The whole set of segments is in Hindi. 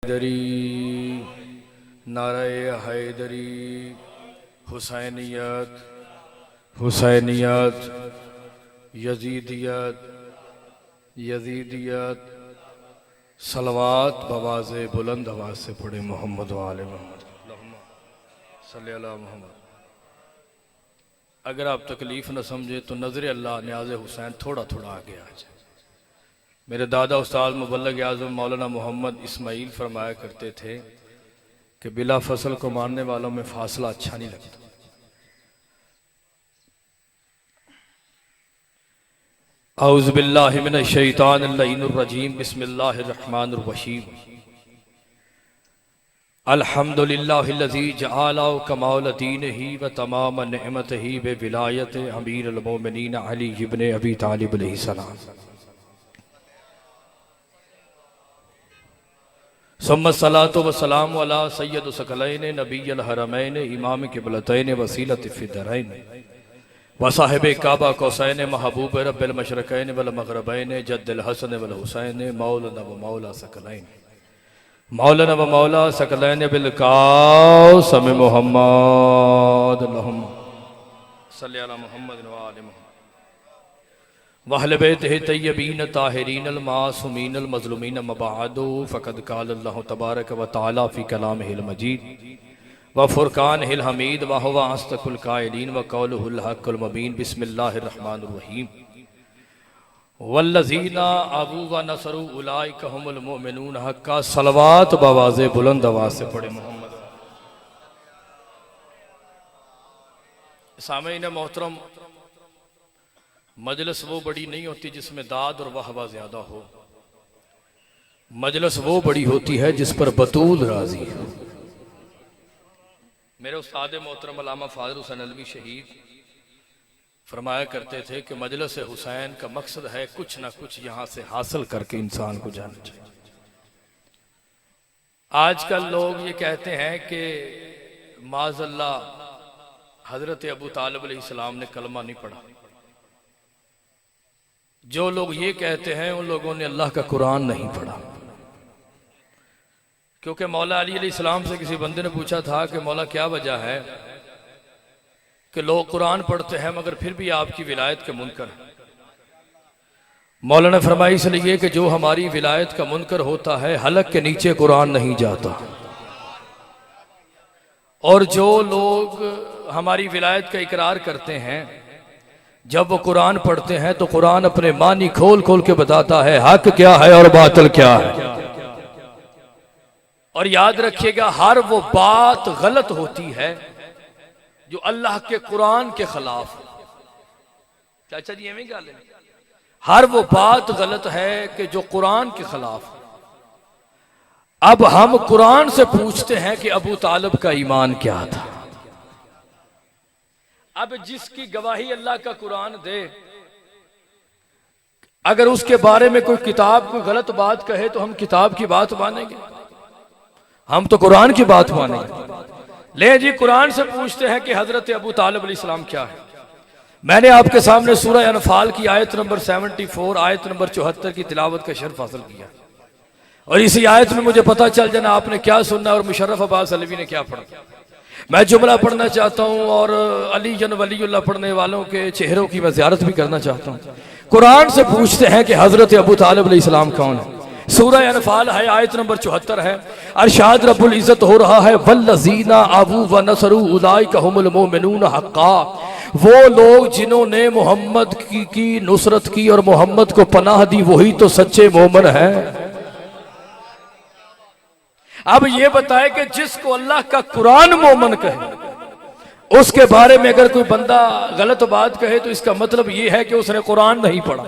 हैदरी, नारे हैदरी, हुसैनियत, हुसैनियत, यजीदियत, यजीदियत। सलवात बवाज़े बुलंद आवाज़ से पढ़े मोहम्मद वाले मोहम्मद सल्लल्लाहु अलैहि मोहम्मद। अगर आप तकलीफ़ न समझे तो नज़र अल्लाह न्याज़ हुसैन थोड़ा थोड़ा आगे आ जाए। मेरे दादा उस्ताद मुबल्लिग आज़म मौलाना मोहम्मद इस्माइल फरमाया करते थे कि बिला फसल को मारने वालों में फासला अच्छा नहीं लगता। औज़ु बिल्लाहि मिनश शैतानिर रजीम, बिस्मिल्लाहिर रहमानिर रहीम। अल्हम्दुलिल्लाहिल्लज़ी जअला कमाल दीनिही व तमाम निअमतिही व विलायत अमीरुल मोमिनीन अली इब्न अबी तालिब अलैहिस्सलाम। सुम्मा सलातो व सलाम अला सय्यद सकलैन नबिय्यिल हरमैन इमाम क़िबलतैन वसीलत फ़िद्दरैन व साहिब काबा कौसैन महबूब रब्बिल मशरकैन वल मग़रिबैन जद्दिल हसन वल हुसैन मौलाना व मौला सकलैन मौलाना व मौला सकलैन बिल क़ासिम मुहम्मद अल्लाहुम्मा सल्लि अला मुहम्मद व आलि मुहम्मद वहल बैतिही तय्यबीन ताहिरीन अल मासूमीन अल मज़लूमीन मबादु फ़क़द क़ाल अल्लाहु तबारक व तआला फ़ी कलामिहिल मजीद व फ़ुरक़ानिहिल हमीद व हुवा अस्दक़ुल क़ाइलीन व क़ौलुहुल हक़्क़ुल मुबीन। बिस्मिल्लाहिर रहमानिर रहीम। वल्लज़ीना आबू व नसरू उलाइका हुमुल मुमिनून हक़्क़ा। सलवात बवाज़े बुलंद आवाज़ से पढ़े मोहम्मद। सामईन मोहतरम, मजलिस वो बड़ी नहीं होती जिसमें दाद और वाहवा ज्यादा हो। मजलिस वो बड़ी होती है जिस पर बतूल राजी हो। मेरे उस्ताद मोहतरम अल्लामा फ़ाज़िल हुसैन अलवी शहीद फरमाया करते थे कि मजलिस हुसैन का मकसद है कुछ ना कुछ यहाँ से हासिल करके इंसान को जाना चाहिए। आजकल लोग ये कहते हैं कि माज़अल्लाह हजरत अबू तालिब अलैहिस्सलाम ने कलमा नहीं पढ़ा। जो लोग ये कहते हैं उन लोगों ने अल्लाह का कुरान नहीं पढ़ा। क्योंकि मौला अली अलैहिस्सलाम से किसी बंदे ने पूछा था कि मौला क्या वजह है कि लोग कुरान पढ़ते हैं मगर फिर भी आपकी विलायत के मुनकर हैं। मौला ने फरमाया इसलिए कि जो हमारी विलायत का मुनकर होता है हलक के नीचे कुरान नहीं जाता, और जो लोग हमारी विलायत का इकरार करते हैं जब वो कुरान पढ़ते हैं तो कुरान अपने मानी खोल खोल के बताता है हक क्या है और बातिल क्या है। और याद रखिएगा, हर वो बात गलत होती है जो अल्लाह के कुरान के खिलाफ। चाचा जी एवं गल है, हर वो बात गलत है कि जो कुरान के खिलाफ। अब हम कुरान से पूछते हैं कि अबू तालिब का ईमान क्या था। अब जिसकी गवाही अल्लाह का कुरान दे, अगर उसके बारे में कोई किताब कोई गलत बात कहे तो हम किताब की बात मानेंगे? हम तो कुरान की बात मानेंगे। ले जी, कुरान से पूछते हैं कि हजरत अबू तालिब अलैहिस्सलाम क्या है। मैंने आपके सामने सूरह अनफाल की आयत नंबर 74 आयत नंबर 74 की तिलावत का शर्फ हासिल किया, और इसी आयत में मुझे पता चल जाना आपने क्या सुनना और मुशर्रफ अब्बास अलवी ने क्या पढ़ा। मैं जुमला पढ़ना चाहता हूँ और अली जन वलीउल्लाह पढ़ने वालों के चेहरों की मैं ज़ियारत भी करना चाहता हूँ। कुरान से पूछते हैं कि हजरत अबू तालिब अलैहिस्सलाम कौन है। सूरह अनफाल है, आयत नंबर 74 है। अरशाद रब्बुल इज्जत हो रहा है वल्लज़ीना आबू व नसरू उलाइका हुमुल मोमिनून हक़्क़ा। वो लोग जिन्होंने मोहम्मद की नुसरत की और मोहम्मद को पनाह दी वही तो सच्चे मोमिन हैं। अब ये बताए कि जिसको अल्लाह का कुरान मोमन कहे उसके बारे में अगर कोई बंदा गलत बात कहे तो इसका मतलब ये है कि उसने कुरान नहीं पढ़ा।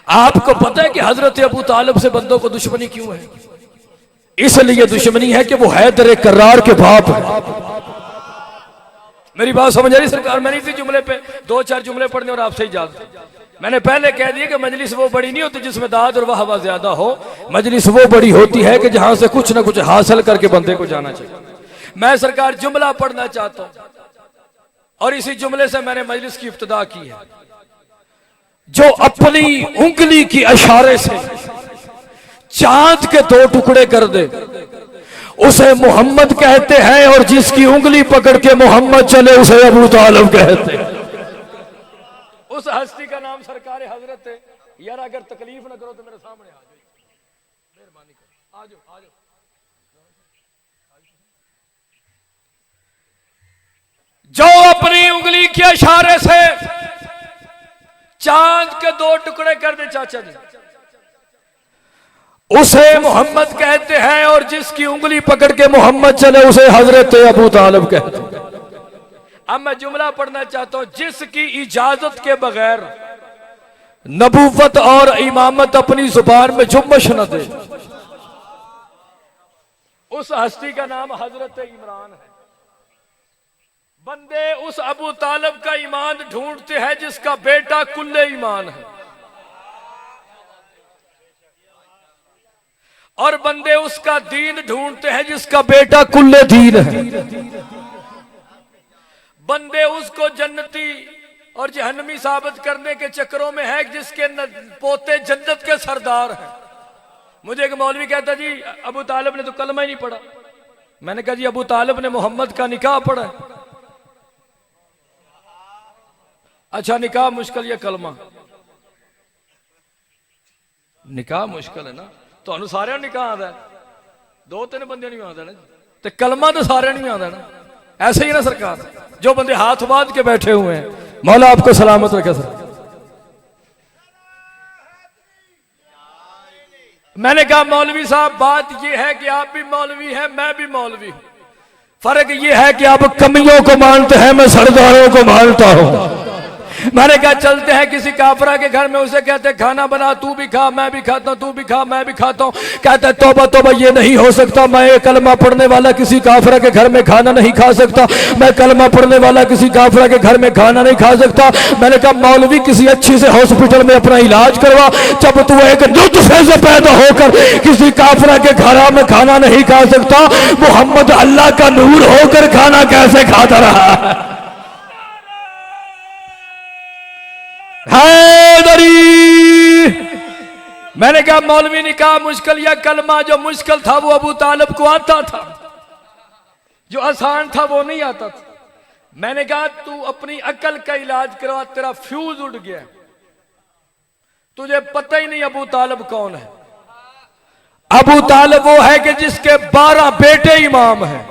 आपको पता है कि हजरत अबू तालिब से बंदों को दुश्मनी क्यों है? इसलिए दुश्मनी है कि वो हैदर कर्रार के बाप है। मेरी बात समझ आ रही सरकार? मैंने इसी जुमले पे 2-4 जुमले पढ़ने और आपसे इजाजत। मैंने पहले कह दिया कि मजलिस वो बड़ी नहीं होती जिसमें दाद और वाहवा ज्यादा हो। मजलिस वो बड़ी होती है कि जहां से कुछ ना कुछ हासिल करके बंदे को जाना चाहिए। मैं सरकार जुमला पढ़ना चाहता हूं और इसी जुमले से मैंने मजलिस की इब्तिदा की है। जो अपनी उंगली की इशारे से चांद के दो टुकड़े कर दे उसे मोहम्मद कहते हैं, और जिसकी उंगली पकड़ के मोहम्मद चले उसे अबू तालिब कहते हैं। उस हस्ती का नाम सरकार हजरत है। यार अगर तकलीफ ना करो तो मेरे सामने आ जाओ, मेहरबानी करो, आ जाओ आ जाओ। जो अपनी उंगली के इशारे से चांद के दो टुकड़े कर दे चाचा जी, उसे मोहम्मद कहते हैं, और जिसकी उंगली पकड़ के मोहम्मद चले उसे हजरत अबू तालिब कहते हैं। अब मैं जुमला पढ़ना चाहता हूं, जिसकी इजाजत के बगैर नबूवत और इमामत अपनी जुबान में जुम्मश न दे, उस हस्ती का नाम हजरत इमरान है। बंदे उस अबू तालिब का ईमान ढूंढते हैं जिसका बेटा कुल्ले ईमान है, और बंदे उसका दीन ढूंढते हैं जिसका बेटा कुल्ले दीन है। बंदे उसको जन्नती और जहन्नमी साबित करने के चक्करों में है जिसके पोते जन्नत के सरदार हैं। मुझे एक मौलवी कहता जी अबू तालिब ने तो कलमा ही नहीं पढ़ा। मैंने कहा जी अबू तालिब ने मोहम्मद का निकाह पढ़ा है। अच्छा निकाह मुश्किल या कलमा? निकाह मुश्किल है ना, तो सारे निकाह आता है, दो तीन बंदे नहीं आता ना, तो कलमा तो सारे नहीं आता ना। ऐसे ही ना सरकार, जो बंदे हाथ बांध के बैठे हुए हैं, मौला आपको सलामत रखे सर। मैंने कहा मौलवी साहब बात यह है कि आप भी मौलवी हैं, मैं भी मौलवी हूं, फर्क यह है कि आप कमियों को मानते हैं, मैं सरदारों को मानता हूं। मैंने कहा चलते हैं किसी काफरा के घर में, उसे कहते हैं खाना बना, तू भी खा, मैं भी खाता हूं, तू भी खा, मैं भी खाता हूं। कहता है तौबा तौबा ये नहीं हो सकता, मैं एक कलमा पढ़ने वाला किसी काफरा के घर में खाना नहीं खा सकता, मैं कलमा पढ़ने वाला किसी काफरा के घर में खाना नहीं खा सकता। मैंने कहा मौलवी किसी अच्छी से हॉस्पिटल में अपना इलाज करवा, जब तू एक नुत्फे से पैदा होकर किसी काफरा के घर में खाना नहीं खा सकता, मोहम्मद अल्लाह का नूर होकर खाना कैसे खाता रहा है? मैंने कहा मौलवी ने कहा मुश्किल या कलमा, जो मुश्किल था वो अबू तालिब को आता था, जो आसान था वो नहीं आता था। मैंने कहा तू अपनी अकल का इलाज करवा, तेरा फ्यूज उड़ गया, तुझे पता ही नहीं अबू तालिब कौन है। अबू तालिब वो है कि जिसके 12 बेटे इमाम हैं।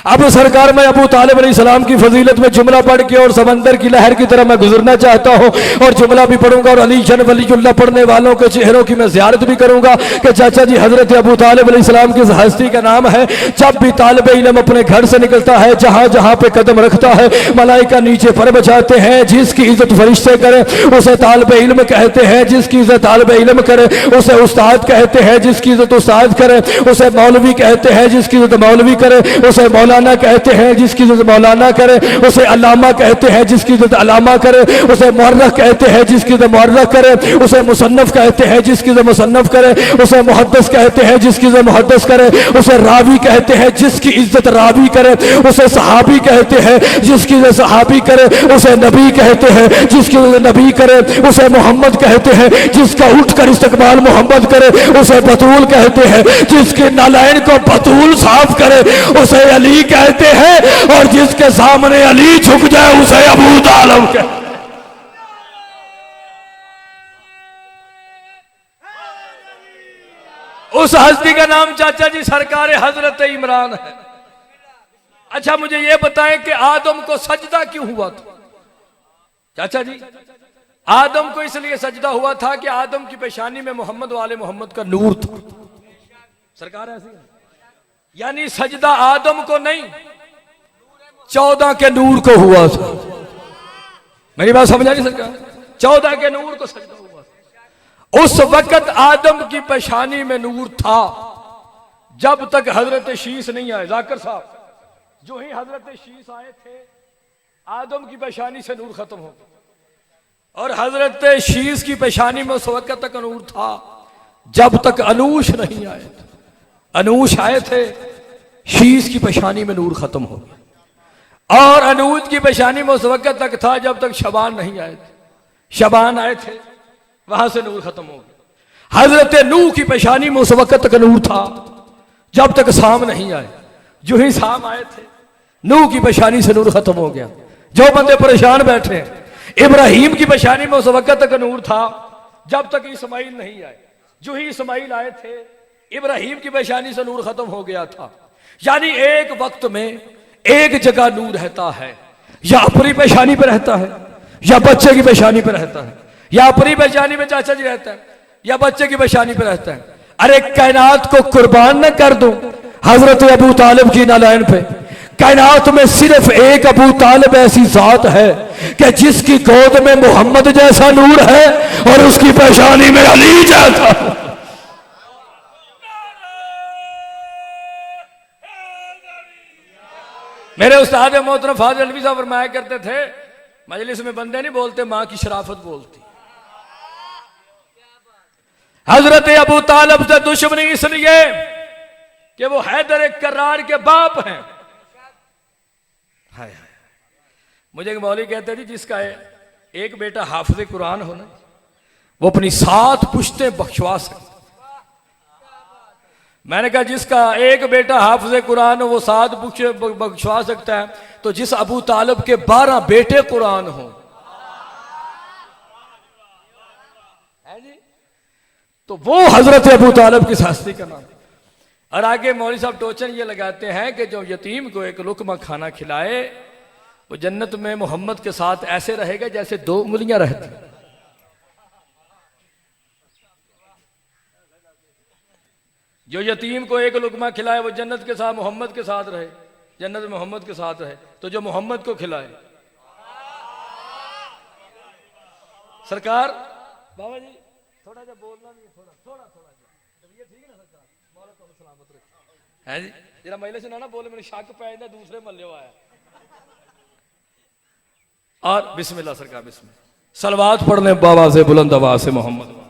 अब सरकार मैं अबू तालिब अलैहिस्सलाम की फजीलत में जुमला पढ़ के और समंदर की लहर की तरह मैं गुजरना चाहता हूं, और जुमला भी पढ़ूंगा और अली जन वलीउल्लाह पढ़ने वालों के चेहरों की मैं ज़ियारत भी करूंगा कि चाचा जी हजरत अबू तालिब अलैहिस्सलाम की हस्ती का नाम है। जब भी तालिब इल्म अपने घर से निकलता है, जहां जहां पे कदम रखता है, मलाइका नीचे पर बचाते हैं। जिसकी इज्जत फरिश्ते करें उसे तालिब इल्म कहते हैं, जिसकी इज्जत तालिब इल्म करे उसे उस्ताद कहते हैं, जिसकी इज्जत उस्ताद करे उसे मौलवी कहते हैं, जिसकी इज्जत मौलवी करे उसे मौलाना कहते हैं, जिसकी इज्जत मौलाना करे उसे अल्लामा कहते हैं, जिसकी इज्जत अल्लामा करे उसे मुअर्रिख कहते हैं, जिसकी इज्जत मुअर्रिख करे उसे मुसन्नफ कहते हैं, जिसकी इज्जत मुसन्नफ करे उसे मुहद्दिस कहते हैं, जिसकी इज्जत मुहद्दिस करे उसे रावी कहते हैं, जिसकी इज्जत रावी करे उसे सहाबी कहते हैं, जिसकी इज्जत सहाबी करे उसे नबी कहते हैं, जिसकी इज्जत नबी करे उसे मोहम्मद कहते हैं, जिसका उठकर इस्तकबाल मोहम्मद करे उसे बतूल कहते हैं, जिसके नालैन को बतूल साफ करे उसे अली कहते हैं, और जिसके सामने अली झुक जाए उसे अबू तालिब कहते हैं। उस हस्ती का नाम चाचा जी सरकार हजरत इमरान है। अच्छा मुझे यह बताएं कि आदम को सजदा क्यों हुआ था? चाचा जी आदम को इसलिए सजदा हुआ था कि आदम की पेशानी में मोहम्मद वाले मोहम्मद का नूर था। सरकार ऐसी है, यानी सजदा आदम को नहीं 14 के नूर को हुआ था। मेरी बात समझा नहीं सरकार? 14 के नूर को सजदा हुआ था। उस वक्त आदम की पेशानी में नूर था जब तक हजरत शीस नहीं आए। जाकिर साहब जो ही हजरत शीस आए थे आदम की पेशानी से नूर खत्म हो गया, और हजरत शीस की पेशानी में उस वक्त तक नूर था जब तक अनूश नहीं आए थे। अनूश आए थे, शीस की पेशानी में नूर खत्म हो गया, और अनूज की पेशानी में उस वक्त तक था जब तक शबान नहीं आए थे। शबान आए थे, वहां से नूर खत्म हो गया। हजरत नूह की पेशानी में उस वक्त तक नूर था जब तक शाम नहीं आए। जो ही शाम आए थे नूह की पेशानी से नूर खत्म हो गया। जो बंदे परेशान बैठे हैं, इब्राहिम की पेशानी में उस वक्त तक नूर था जब तक इस्माइल नहीं आए। जो ही इस्माइल आए थे इब्राहिम की पेशानी से नूर खत्म हो गया था। यानी एक वक्त में एक जगह नूर रहता है, या अपनी पेशानी पे रहता है, या बच्चे की पेशानी पे रहता है, या अपनी पेशानी में चाचा जी रहता है, या बच्चे की पेशानी पे रहता है। अरे कायनात को कुर्बान न कर दूं हजरत अबू तालिब की नालायन पे। कायनात में सिर्फ एक अबू तालिब ऐसी जात है कि जिसकी गोद में मोहम्मद जैसा नूर है और उसकी पेशानी में अली जैसा। मेरे उस्ताद मोहतरम फाजिल अलवी साहब फरमाया करते थे, मजलिस में बंदे नहीं बोलते, मां की शराफत बोलती। हजरत अबू तालिब से दुश्मनी इसलिए कि वो हैदर कर्रार के बाप हैं। हाय हाय, मुझे एक मौलवी कहते थे जिसका एक बेटा हाफिज कुरान हो ना, वो अपनी 7 पुश्तें बख्शवा सकता। मैंने कहा जिसका एक बेटा हाफिज कुरान हो वो 7 बख्शवा सकता है, तो जिस अबू तालिब के 12 बेटे कुरान हो, तो वो हजरत अबू तालिब की हस्ती का नाम। और आगे मौलवी साहब टोचन ये लगाते हैं कि जो यतीम को एक लुकमा खाना खिलाए वो जन्नत में मोहम्मद के साथ ऐसे रहेगा जैसे 2 उंगलियां रहती। जो यतीम को एक लुकमा खिलाए वो जन्नत के साथ मोहम्मद के साथ रहे, जन्नत में मोहम्मद के साथ रहे। तो जो मोहम्मद को खिलाए, सरकार बाबा जी थोड़ा सा बोलना नहीं, थोड़ा थोड़ा थोड़ा ये ठीक है ना सरकार, मौला को सलामत रखे है जी। जरा महिला से ना बोले मेरे शक पे आया दूसरे मल्ले आया। और बिस्मिल्लाह सरकार, बिस्मिल्लाह सलवात पढ़ने बाबा से बुलंद आवाज से मोहम्मद।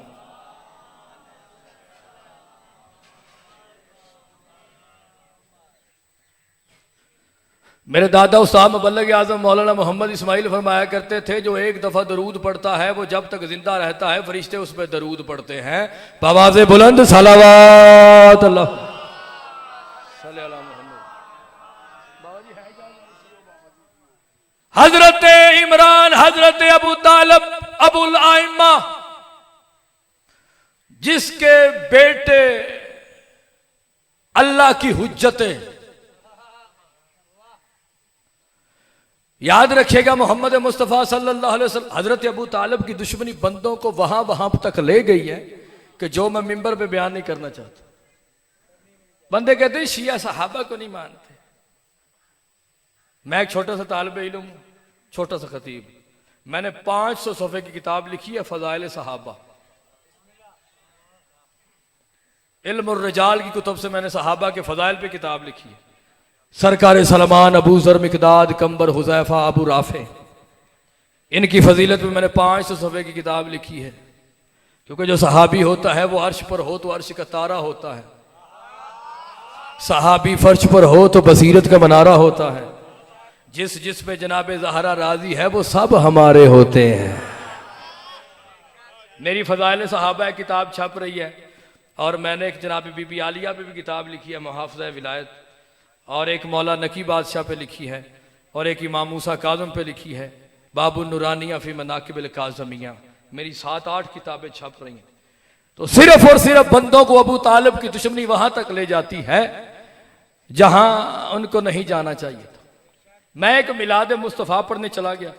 मेरे दादा उस्ताद मुबल्लिग आज़म मौलाना मोहम्मद इस्माइल फरमाया करते थे, जो एक दफा दरूद पढ़ता है वो जब तक जिंदा रहता है फरिश्ते उस पर दरूद पढ़ते हैं। आवाज़े बुलंद सलावत अल्लाह हजरत इमरान हजरत अबू तालिब अबुल आइम्मा, जिसके बेटे अल्लाह की हुज्जतें। याद रखिएगा मोहम्मद मुस्तफ़ा सल्लल्लाहु अलैहि वसल्लम, हजरत अबू तालिब की दुश्मनी बंदों को वहां वहां तक ले गई है कि जो मैं मिंबर पे बयान नहीं करना चाहता। बंदे कहते हैं शिया सहाबा को नहीं मानते। मैं एक छोटा सा तालिब इल्म, छोटा सा खतीब, मैंने 500 सफ़े की किताब लिखी है फ़ज़ाइल सहाबा। इल्म और रिजाल की कुतुब से मैंने सहाबा के फ़ज़ाइल पे किताब लिखी है। सरकार सलमान, अबू ज़र मिक़दाद, कंबर, हुज़ैफ़ा, अबू राफ़े, इनकी फजीलत में मैंने 500 सफ़े की किताब लिखी है। क्योंकि जो सहाबी होता है वो अर्श पर हो तो अर्श का तारा होता है, सहाबी फर्श पर हो तो बसीरत का मनारा होता है। जिस पे जनाब ज़हरा राजी है वो सब हमारे होते हैं। मेरी फ़ज़ाइल सहाबा किताब छप रही है, और मैंने एक जनाब बीबी आलिया पे भी किताब लिखी है, मुहाफ़िज़ा विलायत, और एक मौला नकी बादशाह पे लिखी है, और एक इमाम मूसा काज़म पे लिखी है, बाबू नूरानिया फ़ी मनाक़िबिल काज़मिया। मेरी 7-8 किताबें छप रही हैं। तो सिर्फ और सिर्फ बंदों को अबू तालिब की दुश्मनी वहां तक ले जाती है जहां उनको नहीं जाना चाहिए था। मैं एक मिलाद मुस्तफ़ा पढ़ने चला गया,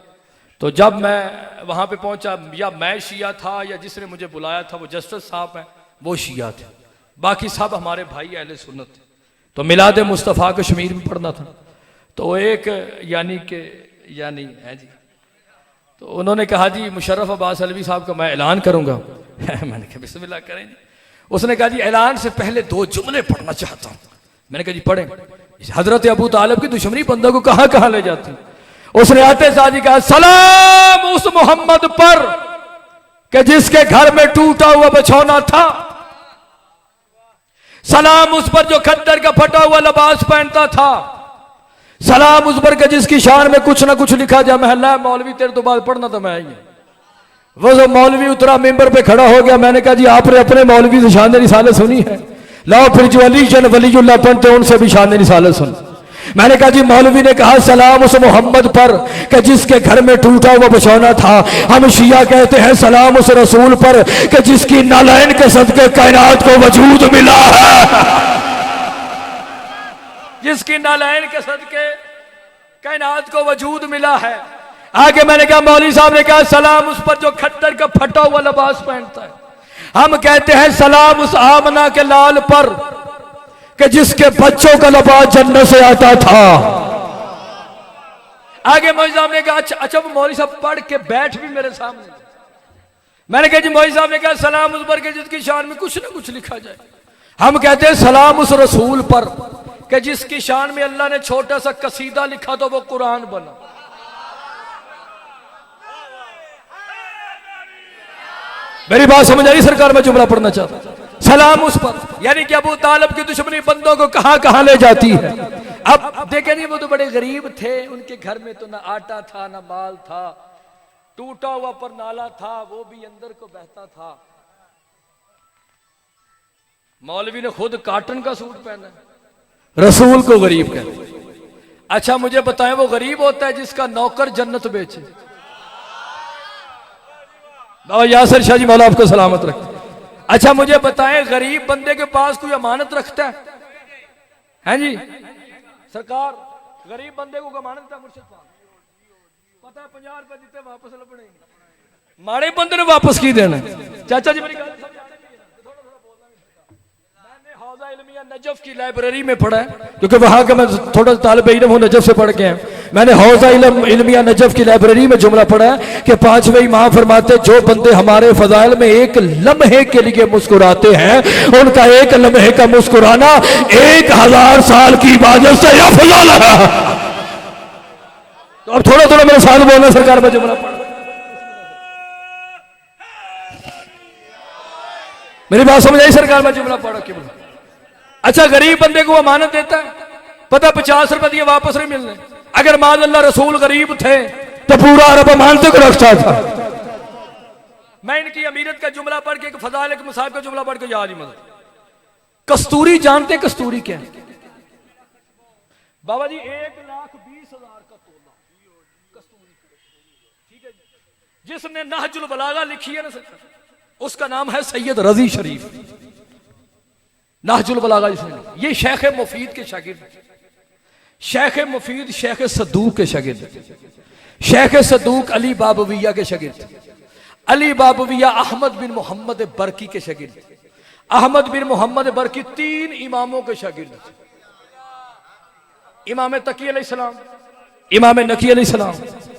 तो जब मैं वहां पे पहुंचा, या मैं शिया था या जिसने मुझे बुलाया था वो जस्टिस साहब हैं, वो शिया थे, बाकी सब हमारे भाई अहले सुन्नत थे। तो मिलाद मुस्तफ़ा कश्मीर में पढ़ना था। तो एक यानी है जी, तो उन्होंने कहा जी मुशर्रफ अब्बास अलवी साहब का मैं ऐलान करूंगा। मैंने कहा बिस्मिल्लाह करें जी। उसने कहा जी ऐलान से पहले 2 जुमले पढ़ना चाहता हूं। मैंने कहा जी पढ़ें। हजरत अबू तालिब की दुश्मनी बंदों को कहां कहां ले जाती। उसने आते साथ ही कहा सलाम उस मोहम्मद पर कि जिसके घर में टूटा हुआ बिछौना था, सलाम उस पर जो खद्दर का फटा हुआ लिबास पहनता था, सलाम उस पर के जिसकी शान में कुछ ना कुछ लिखा जा महल्ला। मौलवी तेरे तो बाद पढ़ना तो मैं ही। वो जो मौलवी उतरा मिंबर पे खड़ा हो गया, मैंने कहा जी आपने अपने मौलवी से शान रिसालत सुनी है, लाओ फिर जो अली जन वलीउल्लाह पढ़ते हैं उनसे भी शान रिसालत सुन। मैंने कहा जी मौलवी ने कहा सलाम उस मोहम्मद पर कि जिसके घर में टूटा हुआ बिछौना था। हम शिया कहते हैं सलाम उस रसूल पर कि जिसकी नालैन के सदके कायनात को वजूद मिला है, जिसकी नालैन के सदके कायनात को वजूद मिला है। आगे मैंने कहा मौलवी साहब ने कहा सलाम उस पर जो खट्टर का फटा हुआ लिबास पहनता है। हम कहते हैं सलाम उस आमना के लाल पर कि जिसके बच्चों का लिबास जन्नत से आता था। आगे मौलवी साहब ने कहा अच्छा वो मौलवी साहब पढ़ के बैठ भी मेरे सामने। मैंने कहा जी मौलवी साहब ने कहा सलाम उस पर के जिसकी शान में कुछ ना कुछ लिखा जाए। हम कहते हैं सलाम उस रसूल पर कि जिसकी शान में अल्लाह ने छोटा सा कसीदा लिखा तो वो कुरान बना। मेरी बात समझ आई सरकार? मैं जुमला पढ़ना चाहता हूं। सलाम उस पर, यानी कि अबू तालिब की दुश्मनी बंदों को कहां कहां ले जाती है। अब देखें नहीं, वो तो बड़े गरीब थे, उनके घर में तो ना आटा था ना माल था, टूटा हुआ पर नाला था, वो भी अंदर को बहता था। मौलवी ने खुद कॉटन का सूट पहना, रसूल को गरीब कहते। अच्छा मुझे बताएं वो गरीब होता है जिसका नौकर जन्नत बेचे? बाबा यासिर शाह जी मौला आपको सलामत रखे। अच्छा मुझे बताएं गरीब बंदे के पास कोई अमानत रखता है जी? सरकार गरीब बंदे को अमानत है मुर्शिद साहब, पता है 50 रुपए देते वापस लपड़े, माड़े बंदे ने वापस की देना। चाचा जी मेरी गल हौजा इल्मिया नजफ की लाइब्रेरी में पढ़ा है, क्योंकि वहां का मैं थोड़ा तालिब इल्म हूं, नजफ से पढ़ के हैं। मैंने हौजा इल्मिया नजफ की लाइब्रेरी में जुमला पढ़ा है कि पांचवें इमाम फरमाते जो बंदे हमारे फजाइल में एक लम्हे के लिए मुस्कुराते हैं उनका एक लम्हे का मुस्कुराना 1000 साल की इबादत से अफजल है। तो अब थोड़ा थोड़ा मेरे साथ बोलना सरकार में जुमला पढ़। मेरी बात समझ आई सरकार में जुमला पढ़ो कि बोलो। अच्छा गरीब बंदे को अमानत देता है, पता 50 रुपए दिए वापस नहीं मिलने। अगर मान अल्लाह रसूल गरीब थे तो पूरा अरब अमानत को रखता था। मैं इनकी अमीरत का जुमला पढ़ के, फजाइल के मसाइब का जुमला पढ़ के याद ही मतलब। कस्तूरी जानते कस्तूरी क्या है? बाबा जी 1,20,000 का तोला कस्तूरी, ठीक है जी। जिसने नहजुल बलागा लिखी है ना उसका नाम है सैयद रजी शरीफ। नहजुल बलागा ये शेख मुफीद के शागिर्द, शेख मुफीद शेख सदूक के शागिर्द, शेख सदूक अली बाबविया के शागिर्द, अली बाबविया अहमद बिन मोहम्मद बरकी के शागिर्द, अहमद बिन मोहम्मद बरकी 3 इमामों के शागिर्द, इमाम तकी अलैहिस्सलाम, इमाम नकी अलैहिस्सलाम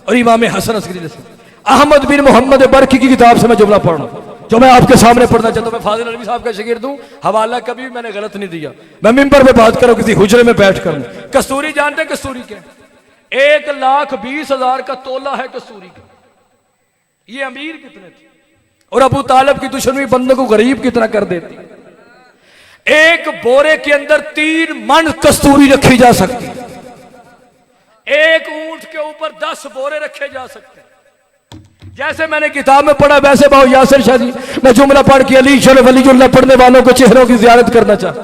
और इमाम हसन अस्करी अलैहिस्सलाम। अहमद बिन मोहम्मद बरकी की किताब से मैं जुमला पढ़ रहा हूं जो मैं आपके सामने पढ़ना चाहता हूं। मैं फाजिल अलवी साहब का शागिर्द हूं, हवाला कभी भी मैंने गलत नहीं दिया। मैं मिंबर पे बात करूं किसी हुजरे में बैठ कर। कस्तूरी जानते हैं कस्तूरी क्या? 1,20,000 का तोला है कस्तूरी का। ये अमीर कितने थे और अबू तालिब की दुश्मनी बंदे को गरीब कितना कर देती। एक बोरे के अंदर 3 मन कस्तूरी रखी जा सकती है, एक ऊंट के ऊपर 10 बोरे रखे जा सकते हैं। जैसे मैंने किताब में पढ़ा वैसे बाबू यासिर शाह जी मैं जुमला पढ़ के अली शर वलीउल्लाह पढ़ने वालों को चेहरों की जियारत करना चाहता।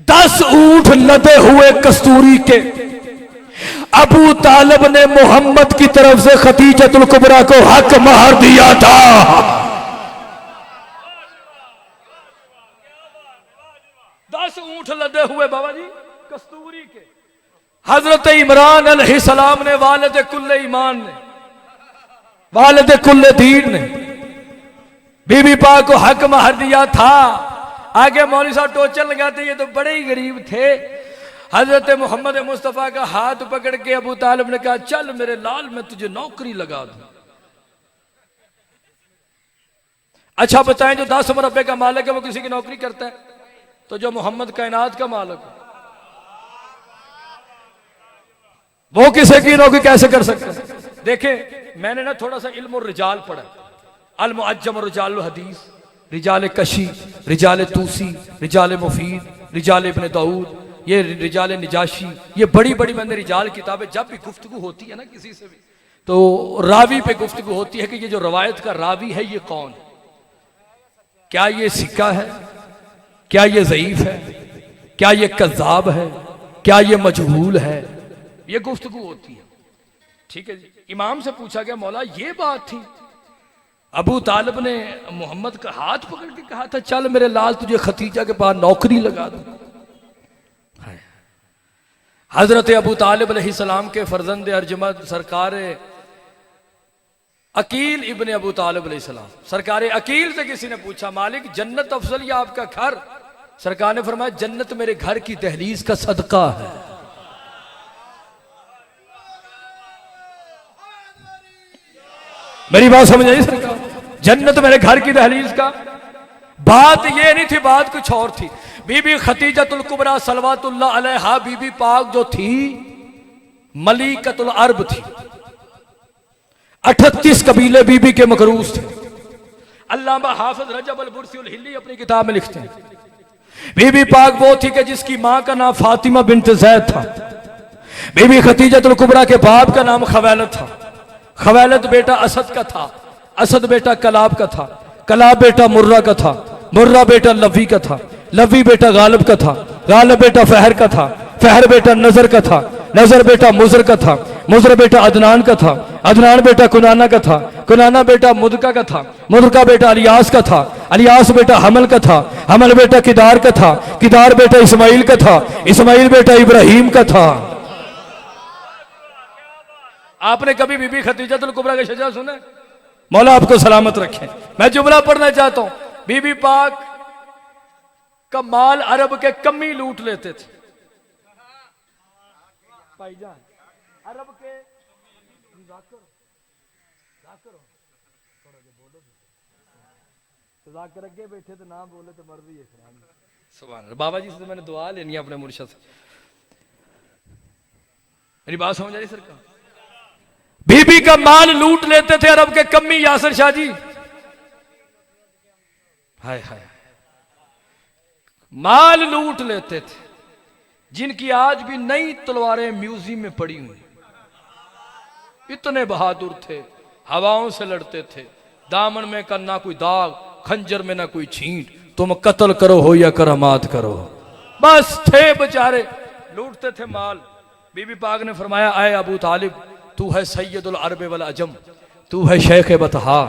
10 ऊंट लदे हुए कस्तूरी के अबू तालिब ने मोहम्मद की तरफ से खतीजतुल कुबरा को हक महर दिया था। दस ऊंट लदे हुए बाबा जी कस्तूरी के। हजरत इमरान अलैहिस्सलाम ने वालिद कुल्ले ईमान ने, वालिद कुल्ले दीन ने बीबी पाक को हक महर दिया था। आगे मौलवी साहब टोचन लगाते ये तो बड़े ही गरीब थे। हजरत मोहम्मद मुस्तफ़ा का हाथ पकड़ के अबू तालिब ने कहा चल मेरे लाल मैं तुझे नौकरी लगा दूं। अच्छा बताएं जो 10 मरबे का मालिक है वो किसी की नौकरी करता है? तो जो मोहम्मद कायनात का मालिक है वो किसी की नौकरी कैसे कर सकता है? देखें मैंने ना थोड़ा सा इल्म और रिजाल पढ़ा, अल मुअज्जम और रिजाल हदीस, रिजाल कशी, रिजाल तूसी, रिजाल मुफीद, रिजाल इब्न दाऊद, ये रिजाल निजाशी, ये बड़ी बड़ी मैंने रिजाल किताबें। जब भी गुफ्तगू होती है ना किसी से भी तो रावी पे गुफ्तगू होती है कि ये जो रवायत का रावी है ये कौन, क्या ये सिक्का है, क्या ये ज़ईफ है, क्या ये कज़्ज़ाब है, क्या ये मजहूल है, ये गुफ्तगू होती है। ठीक है जी। इमाम से पूछा गया मौला ये बात थी। अबू तालिब ने मोहम्मद का हाथ पकड़ के कहा था चल मेरे लाल तुझे खतीजा के पास नौकरी लगा दूं। हजरत अबू तालिब अलैहिस्सलाम के फर्जंद अर्जमद सरकार अकील इब्ने अबू तालिब अलैहिस्सलाम, सरकार अकील से किसी ने पूछा मालिक जन्नत अफजल या आपका घर? सरकार ने फरमाया जन्नत मेरे घर की दहलीज का सदका है। मेरी बात समझ आई सरकार? जन्नत मेरे घर की दहलीज का। बात ये नहीं थी, बात कुछ और थी। बीबी खतीजतुल कुबरा सलवातुल्लाह अलैहा बीबी पाक जो थी मलिकतुल अरब थी। 38 कबीले बीबी के मकरूज थे। अल्लामा हाफिज रजब अल बुर्सी हिल्ली अपनी किताब में लिखते हैं बीबी पाक वो थी कि जिसकी मां का नाम फातिमा बिन्त ज़ैद था। बीबी खतीजतुल कुबरा के बाप का नाम खवैलद था। खवैलद बेटा असद का था, असद बेटा कलाब का था, कलाब बेटा मुर्रा का था, मुर्रा बेटा लवी का था, लवी बेटा गालिब का था, गालिब बेटा फहर का था, फहर बेटा नजर का था, नजर बेटा मुजर का था, मुजर बेटा अदनान का था, अदनान बेटा कुनाना का था, कुनाना बेटा मुदका का था, मुदका बेटा अलियास का था, अलियास बेटा हमल का था, हमल बेटा किदार का था, किदार बेटा इस्माइल का था, इस्माइल बेटा इब्राहिम का था। आपने कभी बीबी खतीजतुल कुबरा के शजा सुने? मौला आपको सलामत रखे। मैं जुमला पढ़ना चाहता हूं। बीबी पाक का माल अरब के कमी लूट लेते थे। भाईजान अरब के आगे बैठे तो ना बोले तो मर्जी है। सुभान अल्लाह। बाबा जी से तो मैंने दुआ लेनी है अपने मुर्शिद से। मेरी बात समझ आ रही सरकार? बीबी का माल लूट लेते थे अरब के कम्मी यासर शाह जी। हाय हाय माल लूट लेते थे जिनकी आज भी नई तलवारें म्यूजियम में पड़ी हुई। इतने बहादुर थे, हवाओं से लड़ते थे, दामन में का ना कोई दाग, खंजर में ना कोई छींट, तुम कत्ल करो हो या करामात करो, बस थे बेचारे, लूटते थे माल। बीबी पाक ने फरमाया आए अबू तालिब तू है सैयदुल अरब वल अजम, तू है शेख बतहा,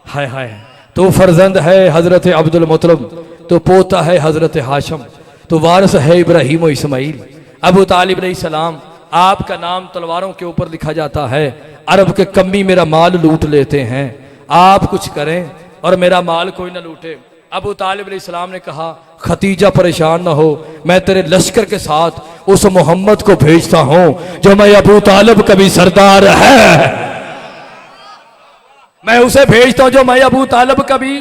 हाय हाय तू फर्जंद है हजरत अब्दुल मुत्तलिब, तो पोता है हजरत हाशम, तो वारिस है इब्राहिम और इस्माइल। अबू तालिब अलैहिस्सलाम आपका नाम तलवारों के ऊपर लिखा जाता है। अरब के कम्मी मेरा माल लूट लेते हैं, आप कुछ करें और मेरा माल कोई ना लूटे। अबू तालिब अलैहिस्सलाम ने कहा खतीजा परेशान ना हो, मैं तेरे लश्कर के साथ उस मोहम्मद को भेजता हूं जो मैं अबू तालिब का भी सरदार है। मैं उसे भेजता हूं जो मैं अबू तालिब का भी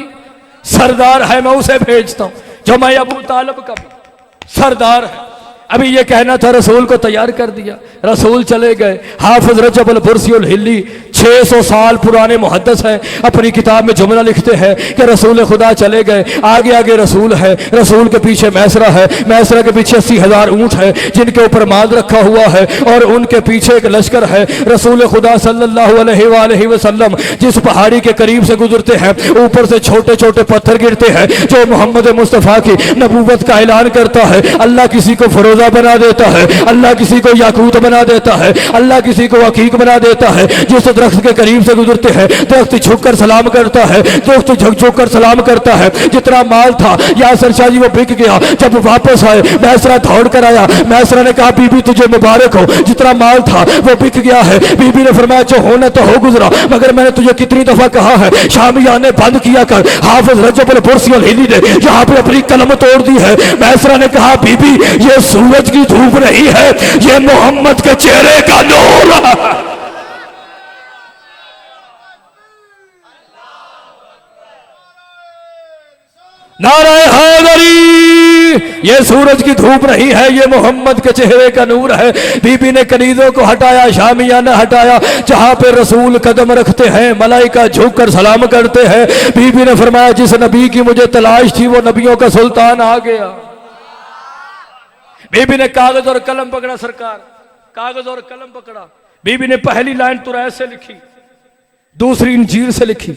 सरदार है, मैं उसे भेजता हूं जो मैं अबू तालिब का भी सरदार है। अभी ये कहना था, रसूल को तैयार कर दिया, रसूल चले गए। हाफिज रजब अल बुर्सी अल हिल्ली 600 साल पुराने मुहद्दिस हैं, अपनी किताब में जुमला लिखते हैं कि रसूल खुदा चले गए, आगे आगे रसूल है, रसूल के पीछे मैसरा है, मैसरा के पीछे 80,000 ऊंट है जिनके ऊपर माल रखा हुआ है, और उनके पीछे एक लश्कर है। रसूल खुदा सल्लल्लाहु अलैहि वसल्लम जिस पहाड़ी के करीब से गुजरते हैं, ऊपर से छोटे छोटे पत्थर गिरते हैं जो मोहम्मद मुस्तफ़ा की नबूवत का ऐलान करता है। अल्लाह किसी को फरोजा बना देता है, अल्लाह किसी को याकूत बना देता है, अल्लाह किसी को हकीक बना देता है। जिस दरख्त के करीब से गुजरते हैं दरख्त झुककर सलाम करता है, दरख्त झुक कर सलाम करता है। जितना माल था यासर शाह जी वो बिक गया। जब वापस आए मैसरा दौड़ कर आया, मैसरा ने कहा बीबी तुझे मुबारक हो, जितना माल था वो बिक गया है। बीबी ने फरमाया जो होना तो हो गुजरा, मगर मैंने तुझे कितनी दफा कहा है शामियाने ने बंद किया कर। हाफिज रजब अल बुर्सी अल हिल्ली ने यहाँ पे अपनी कलम तोड़ दी है। मैसरा ने कहा बीबी ये सूरज की धूप नहीं है, ये मोहम्मद के चेहरे का नूर है। नाराए हैदरी, ये सूरज की धूप नहीं है, ये मोहम्मद के चेहरे का नूर है। बीबी ने कनीजों को हटाया, शामियाना हटाया, जहां पे रसूल कदम रखते हैं मलाइका झुक कर सलाम करते हैं। बीबी ने फरमाया जिस नबी की मुझे तलाश थी वो नबियों का सुल्तान आ गया। बीबी ने कागज और कलम पकड़ा, सरकार कागज और कलम पकड़ा। बीबी ने पहली लाइन तुरैत से लिखी, दूसरी इंजील से लिखी,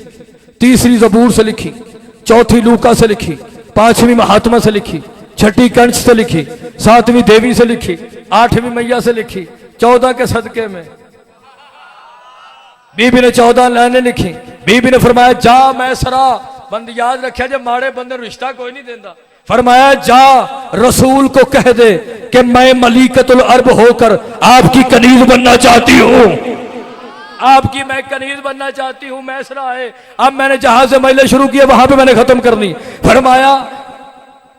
तीसरी ज़बूर से लिखी, चौथी लूका से लिखी, पांचवी महात्मा से लिखी, छठी कंच से लिखी, सातवीं देवी से लिखी, आठवीं मैया से लिखी, 14 के सदके में बीबी ने 14 लाइनें लिखी। बीबी ने फरमाया जा मैसरा, बंद याद रखा जब माड़े बंदे रिश्ता कोई नहीं देता, फरमाया जा रसूल को कह दे कि मैं मलिकतुल अरब होकर आपकी कनीज बनना चाहती हूँ, आपकी मैं कनीज बनना चाहती हूँ। मैसरा है, अब मैंने जहां से मैले शुरू किया वहां पे मैंने खत्म करनी। फरमाया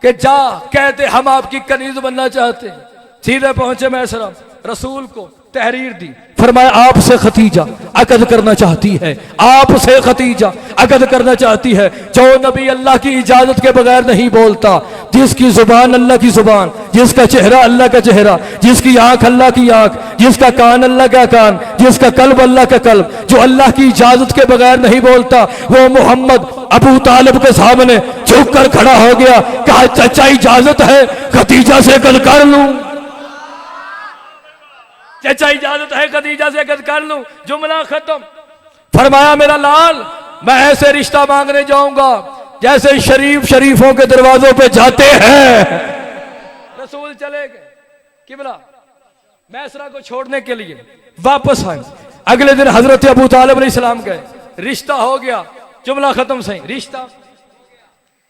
कि जा कहते हम आपकी कनीज बनना चाहते हैं। सीधे पहुंचे मैसरा, रसूल को तहरीर दी, फरमाया आपसे खतीजा अकद करना चाहती है, आपसे खतीजा अकद करना चाहती है। जो नबी अल्लाह की इजाजत के बगैर नहीं बोलता, जिसकी जुबान अल्लाह की जुबान, जिसका चेहरा अल्लाह का चेहरा, जिसकी आंख अल्लाह की आंख, जिसका कान अल्लाह का कान, जिसका कल्ब अल्लाह का कल्ब, जो अल्लाह की इजाजत के बगैर नहीं बोलता, वो मोहम्मद अबू तालिब के सामने झुक कर खड़ा हो गया। कहा चचा इजाजत है खतीजा से अकद कर लूं, चचा इजाजत है खदीजा से अकद कर लूं। जुमला खत्म। फरमाया मेरा लाल, मैं ऐसे रिश्ता मांगने जाऊंगा जैसे शरीफ शरीफों के दरवाजों पे जाते हैं। रसूल चले गए किबला मैसरा को छोड़ने के लिए, वापस आए। अगले दिन हजरत अबू तालिब अलैहिस्सलाम गए, रिश्ता हो गया। जुमला खत्म सही, रिश्ता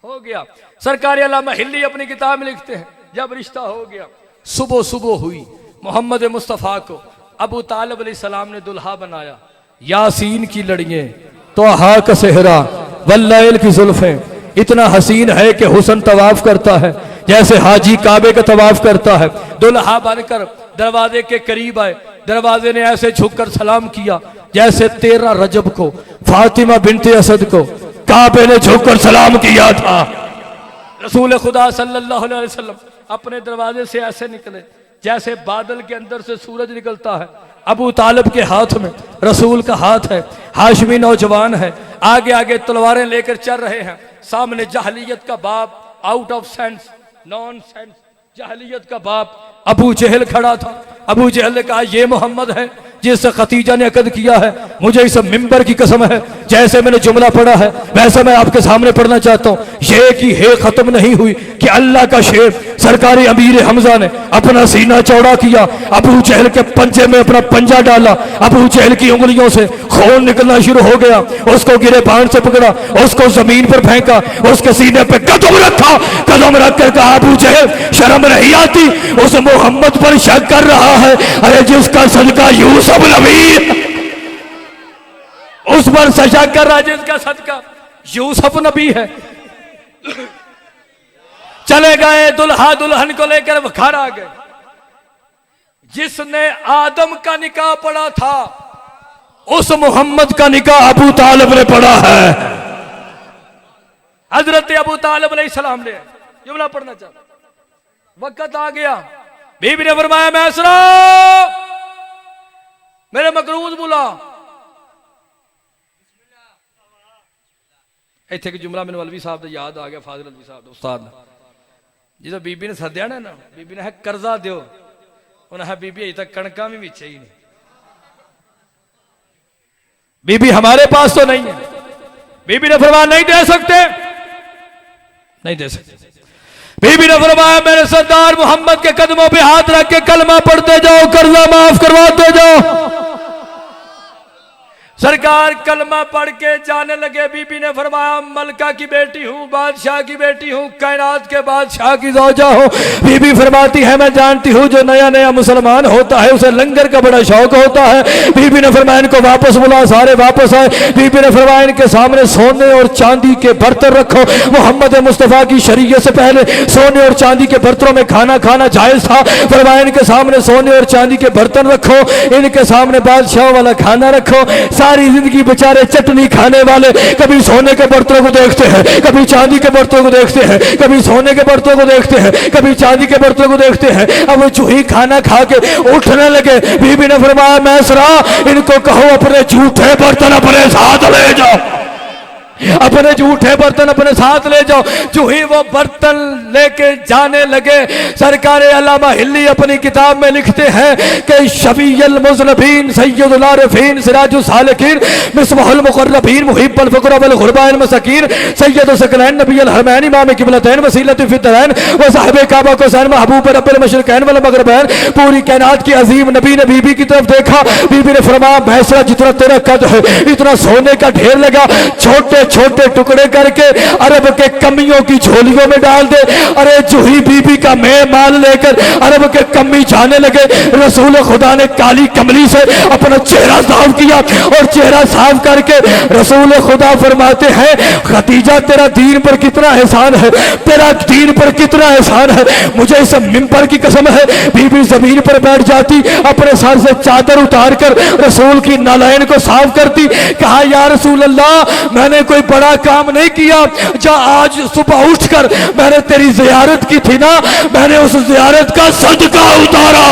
हो गया। सरकार अल्लामा हिल्ली अपनी किताब में लिखते हैं जब रिश्ता हो गया, सुबह सुबह हुई, मोहम्मद मुस्तफ़ा को अबू तालिब अलैहिस्सलाम ने दुल्हा बनाया। यासीन की लड़ियां, तोहा का सेहरा, वल्लैल की जुल्फें, इतना हसीन है कि हुस्न तवाफ करता है जैसे हाजी काबे का तवाफ करता है। दुल्हा बनकर दरवाजे के करीब आए, दरवाजे ने ऐसे झुककर सलाम किया जैसे 13 रजब को फातिमा बिनते असद को काबे ने झुककर सलाम किया था। रसूल खुदा सल्लल्लाहु अलैहि वसल्लम अपने दरवाजे से ऐसे निकले जैसे बादल के अंदर से सूरज निकलता है। अबू तालिब के हाथ में रसूल का हाथ है, हाशमी नौजवान है, आगे आगे तलवारें लेकर चल रहे हैं। सामने जहलियत का बाप, out of sense, non sense, जहलियत का बाप अबू जहल खड़ा था। अबू जहल ने कहा ये मोहम्मद है जिससे खतीजा ने अकद किया है। मुझे इस मिंबर की कसम है, जैसे मैंने जुमला पढ़ा है वैसे मैं आपके सामने पढ़ना चाहता हूँ। ये की हे खत्म नहीं हुई कि अल्लाह का शेर सरकारी अमीर हमजा ने अपना सीना चौड़ा किया, अबू जहल के पंजे में अपना पंजा डाला, अबू जहल की उंगलियों से खून निकलना शुरू हो गया। उसको गिरे बाण से पकड़ा, उसको जमीन पर फेंका, उसके सीने पे कदम रखा, कदम रख कर कहा अबू जहल शर्म नहीं आती, उस मोहम्मद पर शक कर रहा है, अरे जिसका सदका यूसुफ नबी, उस पर शक कर रहा है जिसका सदका यूसुफ नबी है। चले गए, दुल्हा दुल्हन को लेकर घर आ गए। जिसने आदम का निकाह पढ़ा था उस मोहम्मद का निकाह अबू तालिब ने पढ़ा है। हजरत अबू तालिब अलैहिस्सलाम ने जुमला पढ़ना चाहता, वक्त आ गया। बीबी ने फरमाया मैसरा मेरे मकरूज बुला। इत्थे कि जुमला मैंने मौलवी साहब का याद आ गया, फाजिल अलवी साहब उस्ताद जिसे बीबी ने सद्या ना, बीबी ने है कर्जा दो, उन्हें है बीबी अभी तक कणका भी बिछे ही नहीं। बीबी हमारे पास तो नहीं है। बीबी ने फरमाया नहीं दे सकते, नहीं दे सकते। बीबी ने फरमाया मेरे सरदार मोहम्मद के कदमों पे हाथ रख के कलमा पढ़ते जाओ, कर्जा माफ करवाते जाओ। सरकार कलमा पढ़ के जाने लगे। बीबी ने फरमाया मलका की बेटी हूँ, बादशाह की बेटी हूँ, कायनात के बादशाह की ज़ौजा हूँ। बीबी फरमाती है मैं जानती हूँ जो नया नया मुसलमान होता है उसे लंगर का बड़ा शौक होता है। बीबी ने फरमाया इनको वापस बुला, सारे वापस आए। बीबी ने फरमाया इनके सामने सोने और चांदी के बर्तन रखो। मोहम्मद मुस्तफ़ा की शरीयत से पहले सोने और चांदी के बर्तनों में खाना खाना जायज था। फरमाया इनके सामने सोने और चांदी के बर्तन रखो, इनके सामने बादशाह वाला खाना रखो। सारी जिंदगी बेचारे चटनी खाने वाले कभी सोने के बर्तनों को देखते हैं, कभी चांदी के बर्तनों को देखते हैं, कभी सोने के बर्तनों को देखते हैं, कभी चांदी के बर्तनों को देखते हैं। अब वो चूही खाना खा के उठने लगे। बीबी ने फरमाया मैसरा इनको कहो अपने झूठे बर्तन अपने साथ ले जाओ, अपने जूठे बर्तन अपने साथ ले जाओ। जो ही वो बर्तन लेके जाने लगे, सरकार अल्लामा हिल्ली अपनी किताब में लिखते हैं कि शफीउल मुज़नबीन सय्यदुल आरिफीन सिराजुस सालिकीन मिसबाहुल मुक़र्रबीन मुहिब्बुल फ़ुक़रा वल ग़ुरबाइल मसाकीन सय्यदुस सकलैन नबियुल हरमैन इमाम क़िबलतैन वसीलतुल फ़िद्दैन व साहिबे काबा को सैन महबूब रब्बिल मशरिक़ैन वल मग़रिबैन। पूरी कायनात की अजीम नबी ने बीबी की तरफ देखा। बीबी ने फरमाया, भैंसरा जितना तेरा कद है इतना सोने का ढेर लगा, छोटे छोटे टुकड़े करके अरब के कमियों की झोलियों में डाल दे। अरे जूही बीबी का मैं माल लेकर अरब के कमी जाने लगे। रसूल खुदा ने काली कमली से अपना चेहरा साफ किया और चेहरा साफ करके रसूल खुदा फरमाते हैं, खदीजा तेरा दीन पर कितना एहसान है, तेरा दीन पर कितना एहसान है। मुझे इस मिंबर की कसम है, बीबी जमीन पर बैठ जाती, अपने सर से चादर उतार कर रसूल की नालायन को साफ करती। कहा, या रसूल अल्लाह, मैंने कोई बड़ा काम नहीं किया, जा आज सुबह उठकर मैंने तेरी जियारत की थी ना, मैंने उस जियारत का सदका उतारा।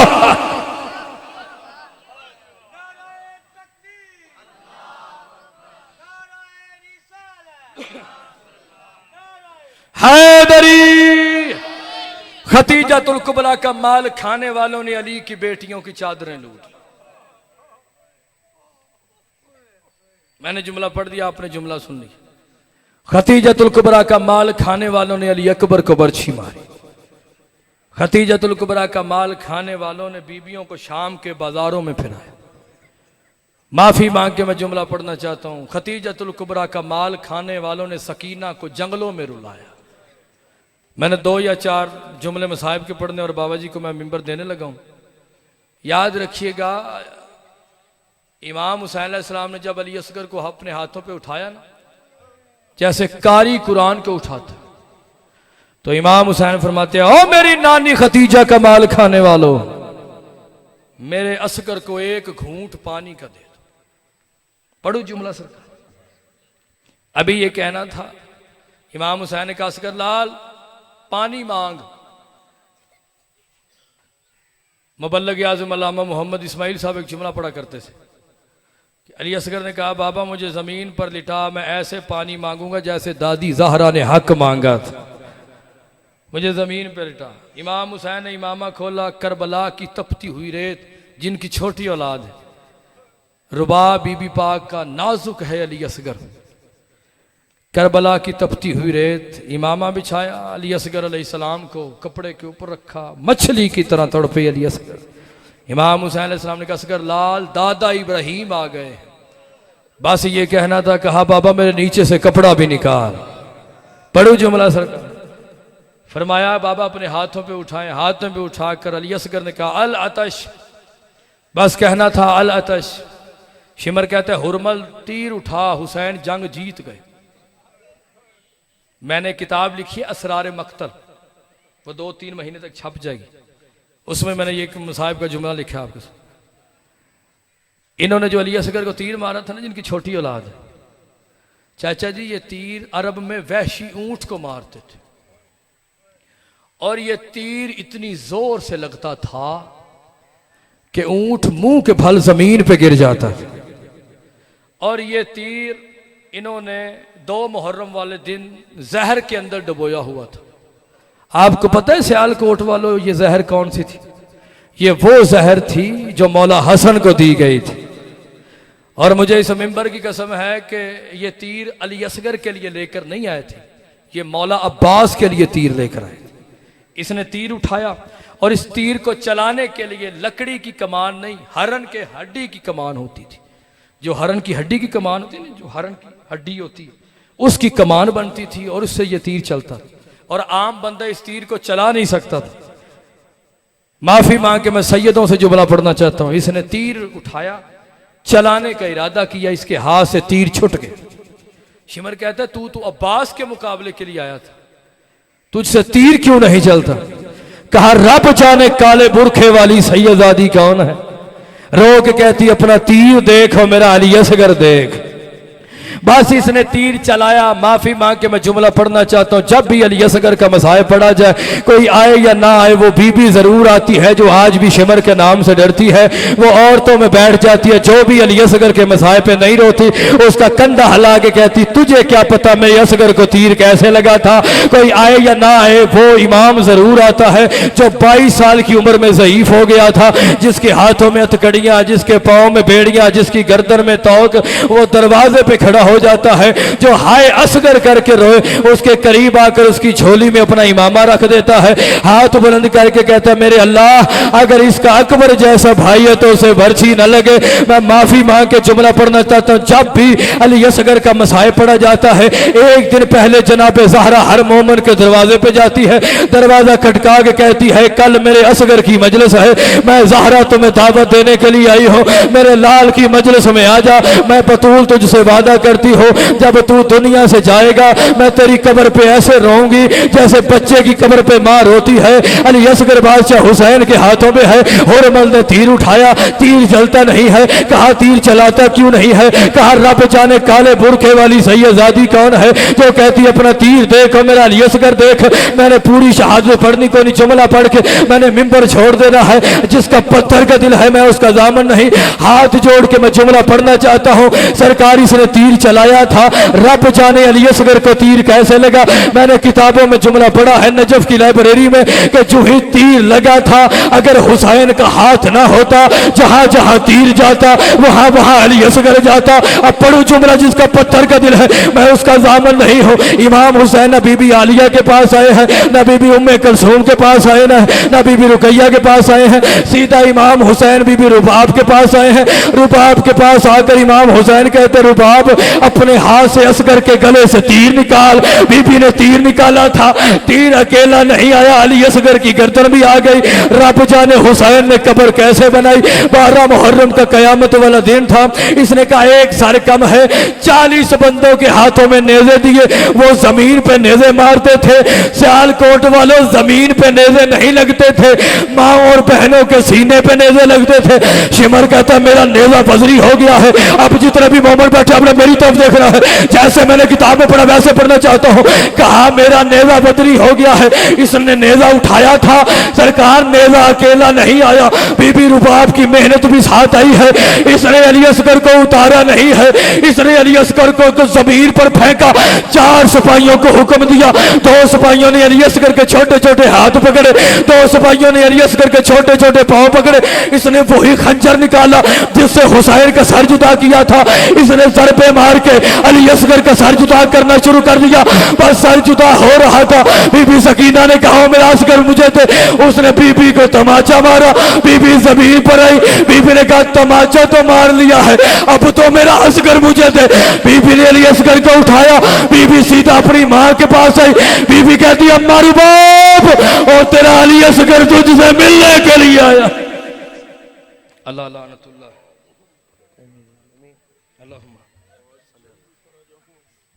हैदरी खतीजतुल कुबरा का माल खाने वालों ने अली की बेटियों की चादरें लूट। मैंने जुमला पढ़ दिया, आपने जुमला सुन लिया। खतीजतुल कुबरा का माल खाने वालों ने अली अकबर को बर्छी मारी। खतीजतुल कुबरा का माल खाने वालों ने बीबियों को शाम के बाजारों में फिराया। माफी मांग के मैं जुमला पढ़ना चाहता हूं। खतीजतुल कुबरा का माल खाने वालों ने सकीना को जंगलों में रुलाया। मैंने 2 या 4 जुमले मसाहिब के पढ़ने और बाबा जी को मैं मिंबर देने लगा हूं। याद रखिएगा, इमाम हुसैन अलैहिस्सलाम ने जब अली असगर को अपने हाथों पे उठाया ना, जैसे कारी कुरान को उठाता, तो इमाम हुसैन फरमाते हैं, ओ मेरी नानी खतीजा का माल खाने वालों, मेरे असगर को एक घूंट पानी का दे दो। पढ़ो जुमला सरकार। अभी ये कहना था, इमाम हुसैन ने कहा, असगर लाल पानी मांग। मुबल्लिग आज़म अल्लामा मोहम्मद इस्माइल साहब एक जुमला पढ़ा करते थे। अली असगर ने कहा, बाबा मुझे जमीन पर लिटा, मैं ऐसे पानी मांगूंगा जैसे दादी ज़हरा ने हक मांगा था। मुझे जमीन पर लिटा। इमाम हुसैन ने इमामा खोला, करबला की तपती हुई रेत, जिनकी छोटी औलाद है, रुबा बीबी पाक का नाजुक है अली असगर। करबला की तपती हुई रेत, इमामा बिछाया, अली असगर अलैहिस्सलाम को कपड़े के ऊपर रखा, मछली की तरह तड़पे अली असगर। इमाम हुसैन अलैहिस्सलाम ने कहा, असगर लाल दादा इब्राहिम आ गए, बस ये कहना था। कहा, बाबा मेरे नीचे से कपड़ा भी निकाल। पढ़ो जुमला सरकार। फरमाया, बाबा अपने हाथों पे उठाए, हाथों पे उठाकर अली असगर ने कहा, अल अतश, बस कहना था अल अतश। शिमर कहते हैं, हुरमल तीर उठा, हुसैन जंग जीत गए। मैंने किताब लिखी असरार मक्तल, वो 2-3 महीने तक छप जाएगी। उसमें मैंने ये मुसाहिब का जुमला लिखा आपके साथ। इन्होंने जो अली असगर को तीर मारा था ना, जिनकी छोटी औलाद है, चाचा जी, ये तीर अरब में वहशी ऊंट को मारते थे, और ये तीर इतनी जोर से लगता था कि ऊंट मुंह के बल जमीन पे गिर जाता था। और ये तीर इन्होंने 2 मुहर्रम वाले दिन जहर के अंदर डुबोया हुआ था। आपको पता है सियालकोट वालों, ये जहर कौन सी थी? ये वो जहर थी जो मौला हसन को दी गई थी। और मुझे इस मिंबर की कसम है कि ये तीर अली असगर के लिए लेकर नहीं आए थे, ये मौला अब्बास के लिए तीर लेकर आए थे। इसने तीर उठाया और इस तीर को चलाने के लिए लकड़ी की कमान नहीं, हरन के हड्डी की कमान होती थी। जो हरन की हड्डी की कमान होती है ना, जो हरन की हड्डी होती है, उसकी कमान बनती थी और उससे ये तीर चलता था। और आम बंदा इस तीर को चला नहीं सकता था। माफी मांग के मैं सैयदों से जुमला पढ़ना चाहता हूं। इसने तीर उठाया, चलाने का इरादा किया, इसके हाथ से तीर छूट गया। शिमर कहता है, तू अब्बास के मुकाबले के लिए आया था, तुझसे तीर क्यों नहीं चलता? कहा, रब जाने काले बुरखे वाली सैयदादी कौन है। रो के कहती, अपना तीर देख और मेरा अली असगर देख। बस इसने तीर चलाया। माफी मांग के मैं जुमला पढ़ना चाहता हूँ, जब भी अली असगर का मसाइब पढ़ा जाए, कोई आए या ना आए, वो बीबी जरूर आती है जो आज भी शिमर के नाम से डरती है, वो औरतों में बैठ जाती है। जो भी अली असगर के मसाइब पे नहीं रोती, उसका कंधा हिला के कहती तुझे क्या पता मेरे असगर को तीर कैसे लगा था। कोई आए या ना आए, वो इमाम जरूर आता है जो 22 साल की उम्र में ज़ईफ हो गया था, जिसके हाथों में हथकड़ियां, जिसके पाँव में बेड़ियां, जिसकी गर्दन में तौक, वो दरवाजे पे खड़ा हो जाता है। जो हाय असगर करके रोए, उसके करीब आकर उसकी झोली में अपना इमामा रख देता है, हाथ बुलंद करके कहता है मेरे अल्लाह, अगर इसका अकबर जैसा भाई है तो उसे बर्छी न लगे। मैं माफी मांग के जुमला पढ़ना चाहता हूँ, जब भी अली असगर का मसाइब पढ़ा जाता है, एक दिन पहले जनाब ज़हरा हर मोमिन के दरवाजे पे जाती है, दरवाजा खटका के कहती है कल मेरे असगर की मजलिस है, मैं ज़हरा तुम्हें दावत देने के लिए आई हूँ, मेरे लाल की मजलिस में आ जा। मैं बतूल तुझसे वादा करती हूँ, जब तू दुनिया से जाएगा मैं तेरी कब्र पे ऐसे रोऊंगी जैसे बच्चे की कब्र पे मां रोती है। अली असगर बादशाह हुसैन के हाथों में है। हुरमल ने तीर उठाया, तीर जलता नहीं है। कहा तीर चलाता क्यों नहीं है? कहा रब जाने काले बुरखे वाली सैयदादी कौन है जो कहती अपना तीर देखो मेरा अली असगर देख। मैंने पूरी शहादत पढ़नी को नहीं, जुमला पढ़ के मैंने मिंबर छोड़ देना है। जिसका पत्थर का दिल है मैं उसका दामन नहीं। हाथ जोड़ के मैं जुमला पढ़ना चाहता हूँ। सरकार इसने तीर चलाया था, रब जाने अली असगर को तीर कैसे लगा। मैंने किताबों में जुमला पढ़ा है नजफ की लाइब्रेरी में कि जो ही तीर लगा था, अगर हुसैन का हाथ ना होता, जहां जहां तीर जाता वहां वहां अली असगर जाता। अब पढ़ू जुमला, जिसका पत्थर का दिल है मैं उसका दामन नहीं हूँ। इमाम हुसैन न बीबी आलिया के पास आए हैं, न बीबी उम्मे कुलसूम के पास आए हैं, न बीबी रुकैया के पास आए हैं, सीधा इमाम हुसैन बीबी रुबाब के पास आए हैं। रुबाब के पास आकर इमाम हुसैन कहते रुबाब अपने हाथ से असगर के गले से तीर निकाल। बीबी ने तीर निकाला था, तीर अकेला नहीं आया, अली असगर की गर्दन भी आ गई। रब जाने हुसैन ने कब्र कैसे बनाई। 12 मुहर्रम का कयामत वाला दिन था। इसने कहा एक सर कम है, 40 बंदों के हाथों में नेज़े दिए, वो जमीन पे नेज़े मारते थे। सियालकोट वालों जमीन पे नेज़े नहीं लगते थे, माँ और बहनों के सीने पे नेज़े लगते थे। शिमर कहता मेरा नेज़ा बजरी हो गया है। अब जितने भी मोहम्मद बैठे आपने मेरी तरफ देख रहा है, जैसे मैंने किताब में पढ़ा वैसे पढ़ना चाहता हूँ। कहा मेरा नेज़ा बदरी हो गया है। इसने नेज़ा उठाया था, सरकार नेज़ा अकेला नहीं आया, बीबी रुबाब की मेहनत भी साथ आई है। इसने अली असगर को उतारा नहीं है, इसने अली असगर को जमीन पर फेंका। 4 सिपाहियों को हुक्म दिया, 2 सिपाहियों ने अली असगर के छोटे छोटे हाथ पकड़े, 2 सिपाहियों ने अली असगर के छोटे छोटे पांव पकड़े। इसने वही खंजर निकाला जिससे हुसैन का सर जुदा किया था। इसने सर पे मार के अली असगर का सर जुदा करना शुरू कर दिया। बस सर जुदा हो रहा था, बीबी सकीना ने कहा मेरा असगर मुझे थे। उसने बीबी को तमाचा मारा, बीबी जमीन पर आई। बीबी ने कहा तमाचा तो मार लिया है, अब तो मेरा असगर मुझे थे। बीबी ने अली असगर को उठाया, बीबी सीधा अपनी माँ के पास आई। बीबी कहती अम्मा रुबाब और तेरा अली असगर तुझसे मिलने के लिए आया। अल्लाह